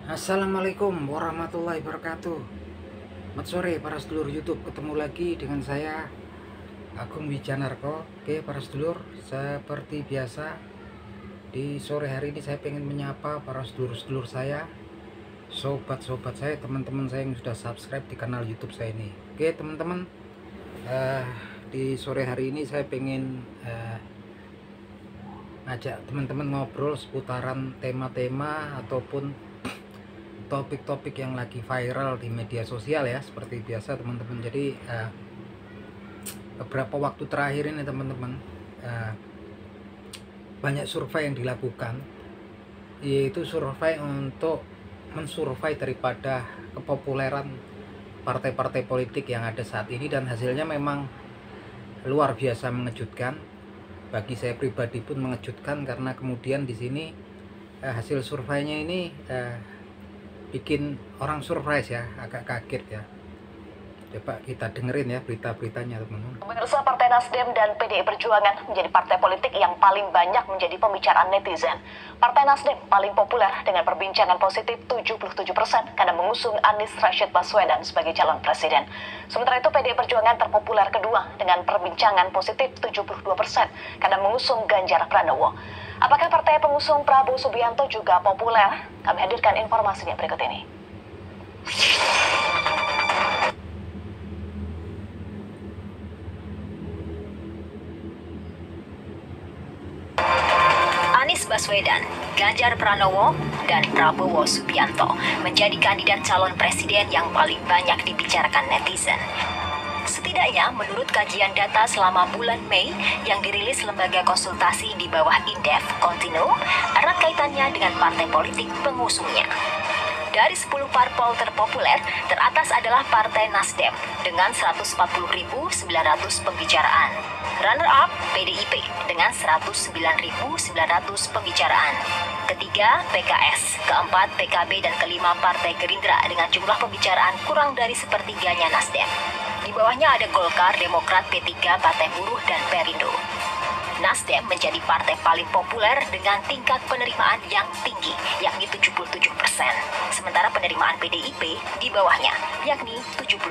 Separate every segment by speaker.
Speaker 1: Assalamualaikum warahmatullahi wabarakatuh. Selamat sore para sedulur YouTube, ketemu lagi dengan saya Agung Wijanarko. Oke para sedulur, seperti biasa di sore hari ini saya pengen menyapa para sedulur-sedulur saya, sobat-sobat saya, teman-teman saya yang sudah subscribe di kanal YouTube saya ini. Oke teman-teman, di sore hari ini saya pengen ngajak teman-teman ngobrol seputaran tema-tema ataupun topik-topik yang lagi viral di media sosial ya, seperti biasa teman-teman. Jadi beberapa waktu terakhir ini teman-teman, banyak survei yang dilakukan, yaitu survei untuk mensurvei daripada kepopuleran partai-partai politik yang ada saat ini, dan hasilnya memang luar biasa mengejutkan. Bagi saya pribadi pun mengejutkan, karena kemudian di sini hasil surveinya ini bikin orang surprise ya, agak kaget ya. Coba kita dengerin ya berita-beritanya teman-teman.
Speaker 2: Pemirsa, Partai Nasdem dan PDI Perjuangan menjadi partai politik yang paling banyak menjadi pembicaraan netizen. Partai Nasdem paling populer dengan perbincangan positif 77% karena mengusung Anies Rashid Baswedan sebagai calon presiden. Sementara itu PDI Perjuangan terpopuler kedua dengan perbincangan positif 72% karena mengusung Ganjar Pranowo. Apakah partai pengusung Prabowo Subianto juga populer? Kami hadirkan informasinya berikut ini. Anies Baswedan, Ganjar Pranowo, dan Prabowo Subianto menjadi kandidat calon presiden yang paling banyak dibicarakan netizen. Setidaknya menurut kajian data selama bulan Mei yang dirilis lembaga konsultasi di bawah Indef Contino, erat kaitannya dengan partai politik pengusungnya. Dari 10 parpol terpopuler, teratas adalah Partai Nasdem dengan 140.900 pembicaraan. Runner-up PDIP dengan 109.900 pembicaraan. Ketiga PKS, keempat PKB, dan kelima Partai Gerindra dengan jumlah pembicaraan kurang dari sepertiganya Nasdem. Di bawahnya ada Golkar, Demokrat, P3, Partai Buruh, dan Perindo. Nasdem menjadi partai paling populer dengan tingkat penerimaan yang tinggi, yakni 77%. Sementara penerimaan PDIP di bawahnya, yakni 72%.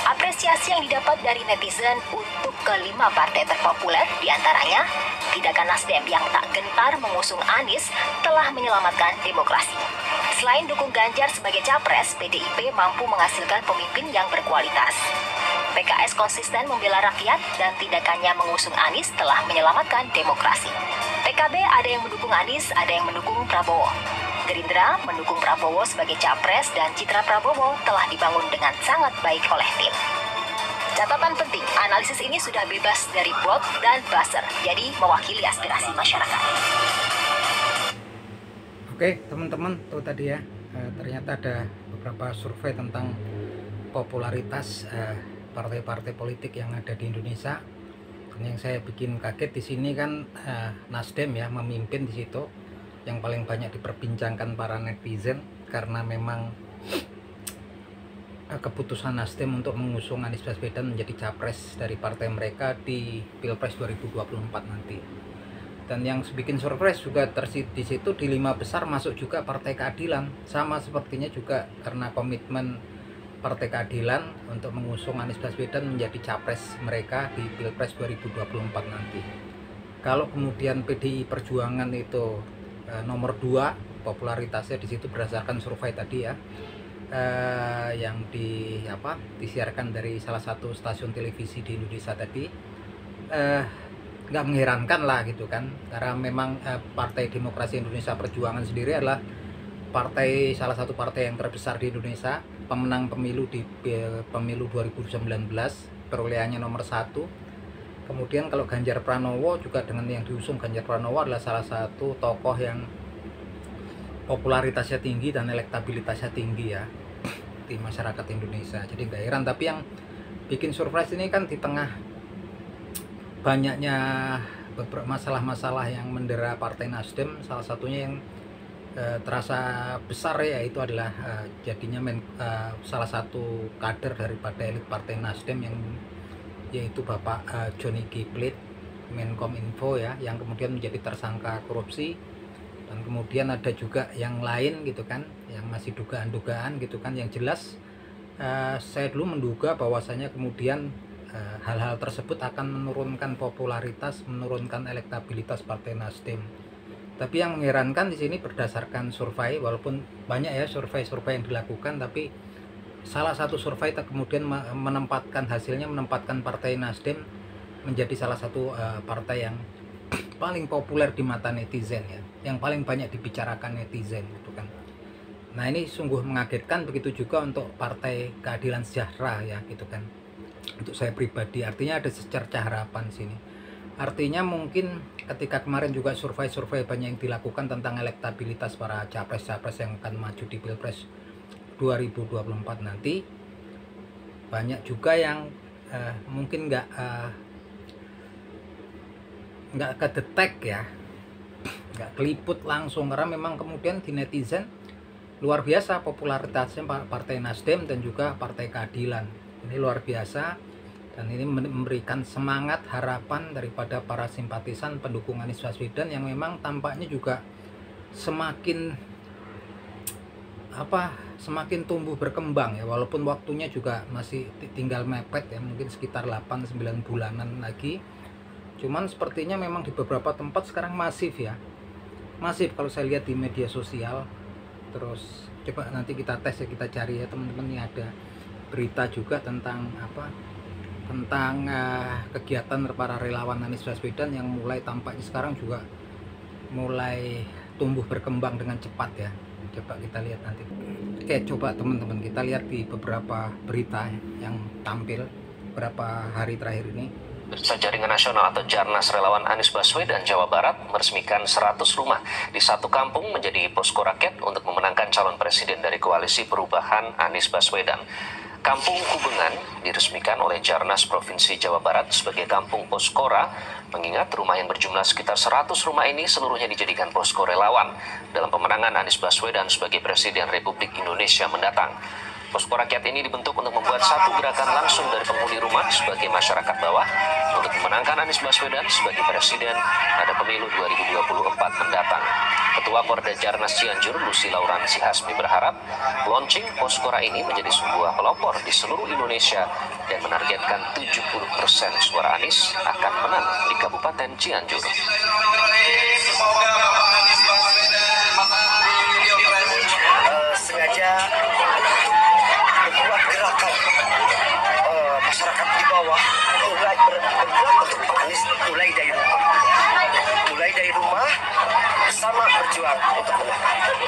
Speaker 2: Apresiasi yang didapat dari netizen untuk kelima partai terpopuler diantaranya, tindakan Nasdem yang tak gentar mengusung Anies telah menyelamatkan demokrasi. Selain dukung Ganjar sebagai capres, PDIP mampu menghasilkan pemimpin yang berkualitas. PKS konsisten membela rakyat dan tindakannya mengusung Anies telah menyelamatkan demokrasi. PKB ada yang mendukung Anies, ada yang mendukung Prabowo. Gerindra mendukung Prabowo sebagai capres dan citra Prabowo telah dibangun dengan sangat baik oleh tim. Catatan penting, analisis ini sudah bebas dari bot dan buzzer, jadi mewakili aspirasi masyarakat.
Speaker 1: Oke teman-teman, tuh tadi ya, ternyata ada beberapa survei tentang popularitas partai-partai politik yang ada di Indonesia. Dan yang saya bikin kaget di sini kan Nasdem ya memimpin di situ, yang paling banyak diperbincangkan para netizen, karena memang keputusan Nasdem untuk mengusung Anies Baswedan menjadi capres dari partai mereka di Pilpres 2024 nanti. Dan yang bikin surprise juga di situ, di 5 besar masuk juga Partai Keadilan, sama sepertinya juga karena komitmen Partai Keadilan untuk mengusung Anies Baswedan menjadi capres mereka di Pilpres 2024 nanti. Kalau kemudian PDI Perjuangan itu nomor 2 popularitasnya di situ berdasarkan survei tadi ya, yang disiarkan dari salah satu stasiun televisi di Indonesia tadi, nggak mengherankan lah gitu kan, karena memang Partai Demokrasi Indonesia Perjuangan sendiri adalah salah satu partai yang terbesar di Indonesia, pemenang pemilu di pemilu 2019, perolehannya nomor 1. Kemudian kalau Ganjar Pranowo juga dengan yang diusung Ganjar Pranowo adalah salah satu tokoh yang popularitasnya tinggi dan elektabilitasnya tinggi ya di masyarakat Indonesia. Jadi nggak heran. Tapi yang bikin surprise ini kan di tengah banyaknya beberapa masalah-masalah yang mendera Partai Nasdem, salah satunya yang terasa besar ya, itu adalah jadinya salah satu kader daripada elit Partai Nasdem yang yaitu Bapak Johnny G. Plate, Menkominfo ya, yang kemudian menjadi tersangka korupsi Dan kemudian ada juga yang lain gitu kan, yang masih dugaan-dugaan gitu kan. Yang jelas saya dulu menduga bahwasanya kemudian hal-hal tersebut akan menurunkan popularitas, menurunkan elektabilitas Partai Nasdem. Tapi yang mengherankan di sini berdasarkan survei, walaupun banyak ya survei-survei yang dilakukan, tapi salah satu survei kemudian menempatkan Partai Nasdem menjadi salah satu partai yang paling populer di mata netizen ya, yang paling banyak dibicarakan netizen gitu kan. Nah ini sungguh mengagetkan, begitu juga untuk Partai Keadilan Sejahtera ya gitu kan. Untuk saya pribadi, artinya ada secerca harapan sini. Artinya mungkin ketika kemarin juga survei-survei banyak yang dilakukan tentang elektabilitas para capres-capres yang akan maju di Pilpres 2024 nanti, banyak juga yang mungkin nggak kedetek ya, nggak keliput langsung, karena memang kemudian di netizen luar biasa popularitasnya Partai Nasdem dan juga Partai Keadilan. Ini luar biasa, dan ini memberikan semangat, harapan daripada para simpatisan pendukung Anies Baswedan yang memang tampaknya juga semakin tumbuh berkembang ya, walaupun waktunya juga masih tinggal mepet ya, mungkin sekitar 8-9 bulanan lagi. Cuman sepertinya memang di beberapa tempat sekarang masif kalau saya lihat di media sosial. Terus coba nanti kita tes ya, kita cari ya teman-teman, ini ada berita juga tentang kegiatan para relawan Anies Baswedan yang mulai tampaknya sekarang juga mulai tumbuh berkembang dengan cepat ya. Coba kita lihat nanti. Oke, coba teman-teman kita lihat di beberapa berita yang tampil beberapa hari terakhir ini.
Speaker 3: Jaringan Nasional atau Jarnas Relawan Anies Baswedan Jawa Barat meresmikan 100 rumah di satu kampung menjadi posko rakyat untuk memenangkan calon presiden dari Koalisi Perubahan Anies Baswedan. Kampung Kubengan diresmikan oleh Jarnas Provinsi Jawa Barat sebagai kampung poskora, mengingat rumah yang berjumlah sekitar 100 rumah ini seluruhnya dijadikan posko relawan dalam pemenangan Anies Baswedan sebagai Presiden Republik Indonesia mendatang. Posko rakyat ini dibentuk untuk membuat satu gerakan langsung dari penghuni rumah sebagai masyarakat bawah untuk memenangkan Anies Baswedan sebagai presiden pada pemilu 2024 mendatang. Ketua Porda Jarnas Cianjur, Lucy Lauransi Hasmi berharap launching poskora ini menjadi sebuah pelopor di seluruh Indonesia dan menargetkan 70% suara Anies akan menang di Kabupaten Cianjur.
Speaker 4: Sengaja membuat gerakan masyarakat di bawah mulai bergerak untuk Pak Anies, mulai dari rumah bersama berjuang untuk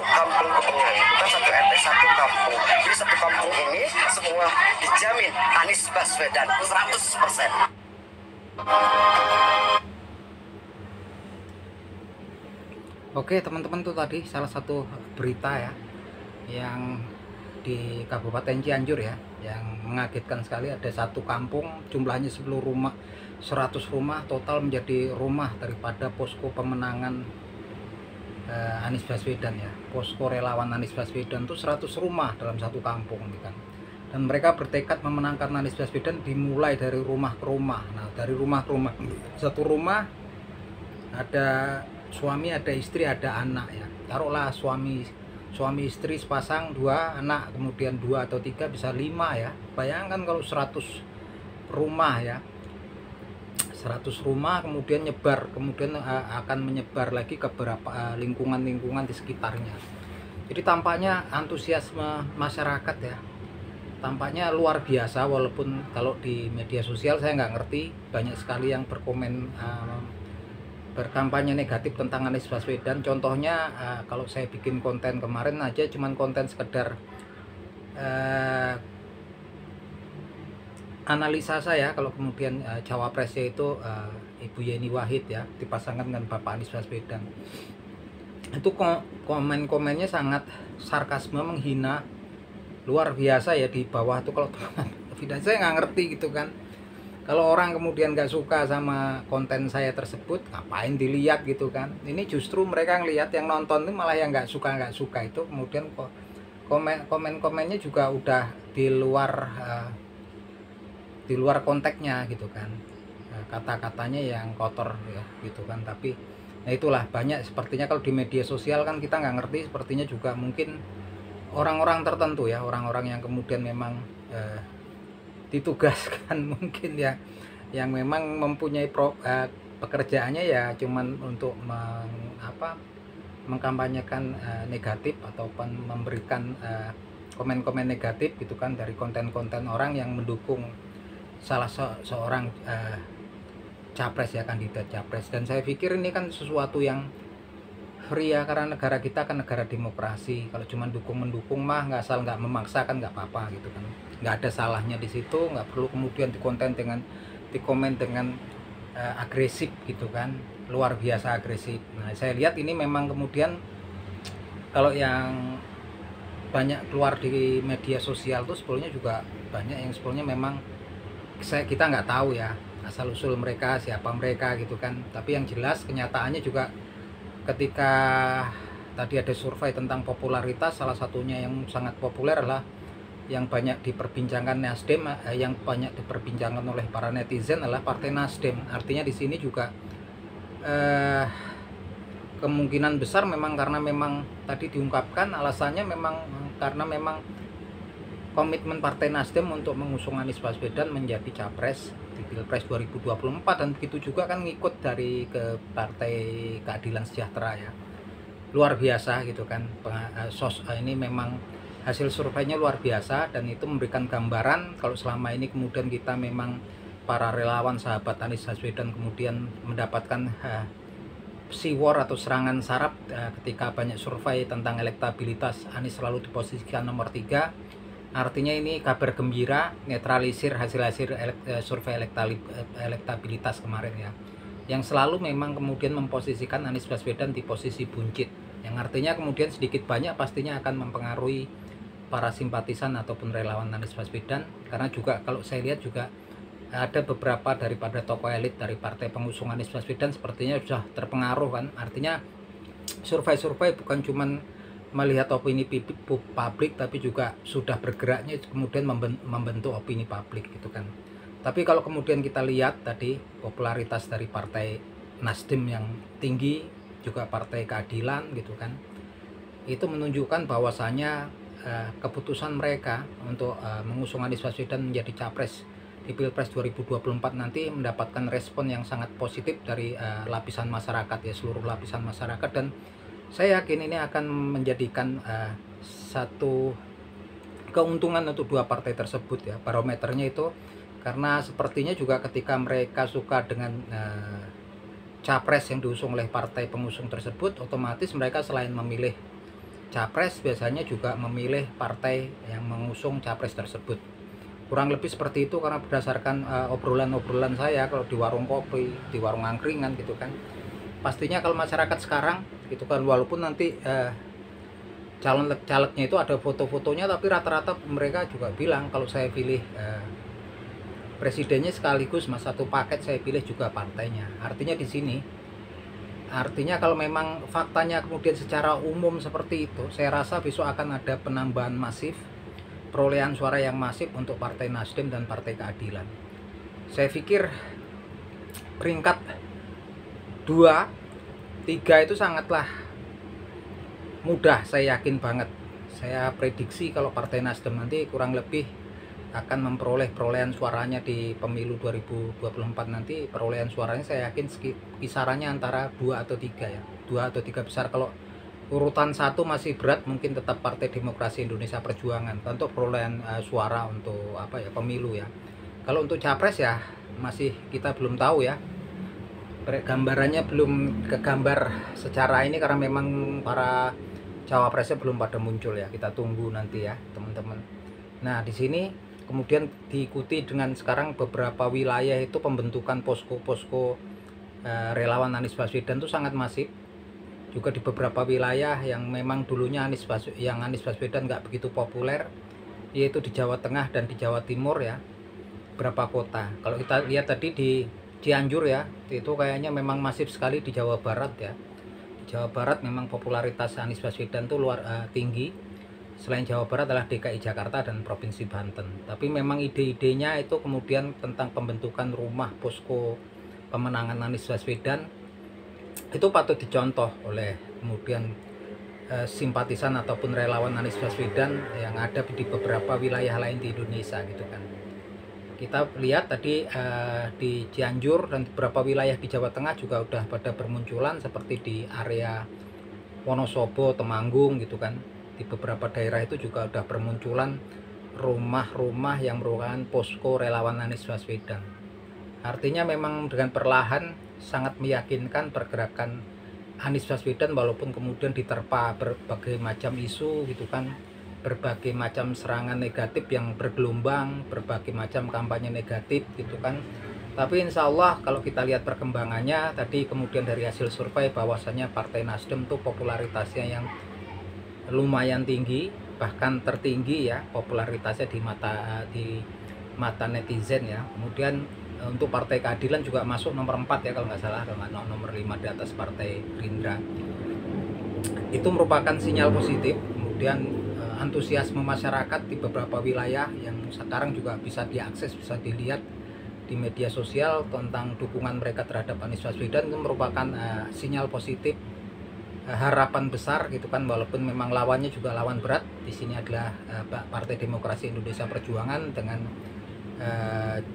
Speaker 4: kampung Kubengan. Bukan satu RT, satu kampung. Jadi satu kampung ini semua dijamin Anies Baswedan 100%.
Speaker 1: Oke teman-teman, tuh tadi salah satu berita ya yang di Kabupaten Cianjur ya, yang mengagetkan sekali. Ada satu kampung jumlahnya 100 rumah total menjadi rumah daripada posko pemenangan Anies Baswedan ya. Posko relawan Anies Baswedan itu 100 rumah dalam satu kampung kan. Dan mereka bertekad memenangkan Anies Baswedan dimulai dari rumah ke rumah. Nah, dari rumah ke rumah, satu rumah ada suami, ada istri, ada anak ya. Taruhlah suami istri sepasang, 2 anak, kemudian 2 atau 3 bisa 5 ya. Bayangkan kalau 100 rumah ya, 100 rumah kemudian akan menyebar lagi ke beberapa lingkungan-lingkungan di sekitarnya. Jadi tampaknya antusiasme masyarakat ya, tampaknya luar biasa. Walaupun kalau di media sosial saya nggak ngerti, banyak sekali yang berkampanye negatif tentang Anies Baswedan. Contohnya kalau saya bikin konten kemarin aja cuman konten sekedar analisa saya kalau kemudian cawapresnya itu Ibu Yeni Wahid ya dipasangkan dengan Bapak Anies Baswedan, itu komen-komennya sangat sarkasme, menghina luar biasa ya di bawah tuh. Kalau teman-teman saya nggak ngerti gitu kan, kalau orang kemudian nggak suka sama konten saya tersebut, ngapain dilihat gitu kan. Ini justru mereka ngelihat, yang nonton itu malah yang nggak suka itu kemudian komen-komennya juga udah di luar konteksnya gitu kan, kata-katanya yang kotor ya gitu kan. Tapi Nah itulah banyak sepertinya kalau di media sosial kan kita nggak ngerti, sepertinya juga mungkin orang-orang tertentu ya, orang-orang yang kemudian memang ditugaskan mungkin ya, yang memang mempunyai pekerjaannya ya cuman untuk mengkampanyekan negatif ataupun memberikan komen-komen negatif gitu kan dari konten-konten orang yang mendukung salah seorang capres ya, kandidat capres. Dan saya pikir ini kan sesuatu yang free ya, karena negara kita kan negara demokrasi. Kalau cuma dukung-mendukung mah nggak asal nggak memaksakan nggak apa-apa gitu kan, nggak ada salahnya di situ, nggak perlu kemudian dikomen dengan agresif gitu kan, luar biasa agresif. Nah saya lihat ini memang kemudian kalau yang banyak keluar di media sosial tuh sebetulnya juga banyak yang sebetulnya memang kita nggak tahu ya asal usul mereka, siapa mereka gitu kan. Tapi yang jelas kenyataannya juga ketika tadi ada survei tentang popularitas, salah satunya yang sangat populer adalah yang banyak diperbincangkan Nasdem, yang banyak diperbincangkan oleh para netizen adalah Partai Nasdem. Artinya di sini juga kemungkinan besar memang karena memang tadi diungkapkan alasannya memang karena memang komitmen Partai Nasdem untuk mengusung Anies Baswedan menjadi capres di Pilpres 2024, dan begitu juga kan ngikut dari ke Partai Keadilan Sejahtera ya. Luar biasa gitu kan. Ini memang hasil surveinya luar biasa, dan itu memberikan gambaran kalau selama ini kemudian kita memang para relawan sahabat Anies Baswedan kemudian mendapatkan war atau serangan saraf ketika banyak survei tentang elektabilitas Anies selalu diposisikan nomor 3. Artinya ini kabar gembira, netralisir hasil-hasil survei elektabilitas kemarin ya, yang selalu memang kemudian memposisikan Anies Baswedan di posisi buncit, yang artinya kemudian sedikit banyak pastinya akan mempengaruhi para simpatisan ataupun relawan Anies Baswedan. Karena juga kalau saya lihat juga ada beberapa daripada tokoh elit dari partai pengusung Anies Baswedan sepertinya sudah terpengaruh kan. Artinya survei-survei bukan cuman melihat opini publik, tapi juga sudah bergeraknya kemudian membentuk opini publik gitu kan. Tapi kalau kemudian kita lihat tadi popularitas dari Partai Nasdem yang tinggi, juga Partai Keadilan gitu kan, itu menunjukkan bahwasannya keputusan mereka untuk mengusung Anies Baswedan menjadi capres di Pilpres 2024 nanti mendapatkan respon yang sangat positif dari lapisan masyarakat ya, seluruh lapisan masyarakat. Dan saya yakin ini akan menjadikan satu keuntungan untuk dua partai tersebut ya, barometernya itu. Karena sepertinya juga ketika mereka suka dengan capres yang diusung oleh partai pengusung tersebut, otomatis mereka selain memilih capres biasanya juga memilih partai yang mengusung capres tersebut. Kurang lebih seperti itu, karena berdasarkan obrolan-obrolan saya kalau di warung kopi, di warung angkringan gitu kan, pastinya kalau masyarakat sekarang gitu kan, walaupun nanti calegnya itu ada foto-fotonya, tapi rata-rata mereka juga bilang kalau saya pilih presidennya sekaligus mas satu paket, saya pilih juga partainya. Artinya di sini, artinya kalau memang faktanya kemudian secara umum seperti itu, saya rasa besok akan ada penambahan masif, perolehan suara yang masif untuk Partai Nasdem dan Partai Keadilan. Saya pikir peringkat 2, 3 itu sangatlah mudah, saya yakin banget. Saya prediksi kalau Partai Nasdem nanti kurang lebih akan memperoleh perolehan suaranya di pemilu 2024 nanti, perolehan suaranya saya yakin kisarannya antara 2 atau 3 ya, 2 atau 3 besar. Kalau urutan 1 masih berat, mungkin tetap Partai Demokrasi Indonesia Perjuangan untuk perolehan suara untuk pemilu ya. Kalau untuk capres ya masih kita belum tahu ya, gambarannya belum kegambar secara ini, karena memang para cawapresnya belum pada muncul ya. Kita tunggu nanti ya teman-teman. Nah di sini kemudian diikuti dengan sekarang beberapa wilayah itu pembentukan posko-posko relawan Anies Baswedan itu sangat masif. Juga di beberapa wilayah yang memang dulunya Anies Baswedan nggak begitu populer, yaitu di Jawa Tengah dan di Jawa Timur ya, beberapa kota. Kalau kita lihat tadi di Cianjur ya, itu kayaknya memang masif sekali. Di Jawa Barat ya, di Jawa Barat memang popularitas Anies Baswedan itu tinggi. Selain Jawa Barat adalah DKI Jakarta dan Provinsi Banten. Tapi memang ide-idenya itu kemudian tentang pembentukan rumah posko pemenangan Anies Baswedan itu patut dicontoh oleh kemudian simpatisan ataupun relawan Anies Baswedan yang ada di beberapa wilayah lain di Indonesia gitu kan. Kita lihat tadi di Cianjur dan beberapa wilayah di Jawa Tengah juga udah pada bermunculan, seperti di area Wonosobo, Temanggung gitu kan. Di beberapa daerah itu juga udah bermunculan rumah-rumah yang merupakan posko relawan Anies Baswedan. Artinya memang dengan perlahan sangat meyakinkan pergerakan Anies Baswedan, walaupun kemudian diterpa berbagai macam isu gitu kan, berbagai macam serangan negatif yang bergelombang, berbagai macam kampanye negatif gitu kan. Tapi insya Allah kalau kita lihat perkembangannya tadi, kemudian dari hasil survei bahwasanya Partai Nasdem tuh popularitasnya yang lumayan tinggi, bahkan tertinggi ya popularitasnya di mata netizen ya. Kemudian untuk Partai Keadilan juga masuk nomor 4 ya kalau nggak salah, nomor 5 di atas Partai Gerindra. Itu merupakan sinyal positif. Kemudian antusiasme masyarakat di beberapa wilayah yang sekarang juga bisa diakses, bisa dilihat di media sosial tentang dukungan mereka terhadap Anies Baswedan, itu merupakan sinyal positif, harapan besar gitu kan, walaupun memang lawannya juga lawan berat. Di sini adalah Partai Demokrasi Indonesia Perjuangan dengan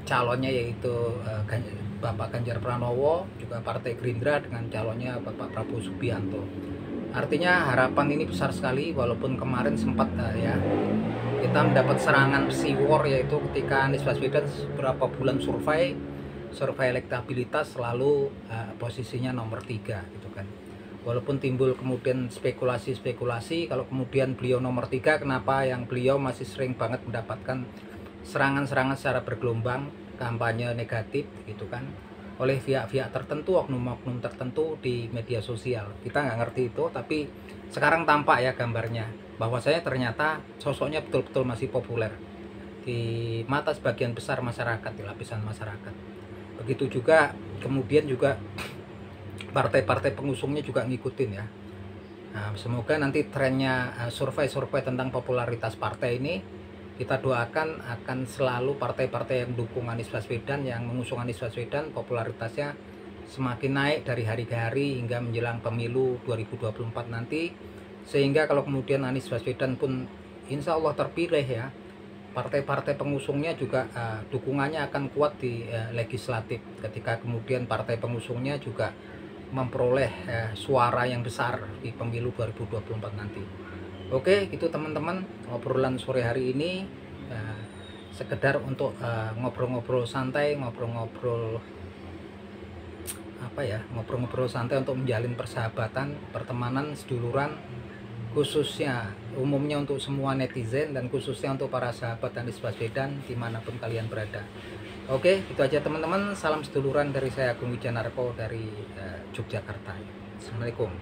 Speaker 1: calonnya yaitu Bapak Ganjar Pranowo, juga Partai Gerindra dengan calonnya Bapak Prabowo Subianto. Artinya harapan ini besar sekali, walaupun kemarin sempat ya kita mendapat serangan psi-war, yaitu ketika Anies Baswedan beberapa bulan survei elektabilitas selalu posisinya nomor 3 gitu kan. Walaupun timbul kemudian spekulasi kalau kemudian beliau nomor 3, kenapa yang beliau masih sering banget mendapatkan serangan-serangan secara bergelombang, kampanye negatif gitu kan, oleh pihak-pihak tertentu, oknum-oknum tertentu di media sosial. Kita nggak ngerti itu, tapi sekarang tampak ya gambarnya, bahwasanya ternyata sosoknya betul-betul masih populer di mata sebagian besar masyarakat, di lapisan masyarakat. Begitu juga kemudian juga partai-partai pengusungnya juga ngikutin ya. Nah, semoga nanti trennya survei-survei tentang popularitas partai ini, kita doakan akan selalu partai-partai yang mendukung Anies Baswedan, yang mengusung Anies Baswedan, popularitasnya semakin naik dari hari ke hari hingga menjelang pemilu 2024 nanti. Sehingga kalau kemudian Anies Baswedan pun insya Allah terpilih ya, partai-partai pengusungnya juga dukungannya akan kuat di legislatif, ketika kemudian partai pengusungnya juga memperoleh suara yang besar di pemilu 2024 nanti. Oke, gitu teman-teman, obrolan sore hari ini sekedar untuk ngobrol-ngobrol santai, ngobrol-ngobrol santai untuk menjalin persahabatan, pertemanan, seduluran, khususnya umumnya untuk semua netizen dan khususnya untuk para sahabat Anies Baswedan dimanapun kalian berada. Oke, itu aja teman-teman. Salam seduluran dari saya, Agung Wijanarko dari Yogyakarta. Assalamualaikum.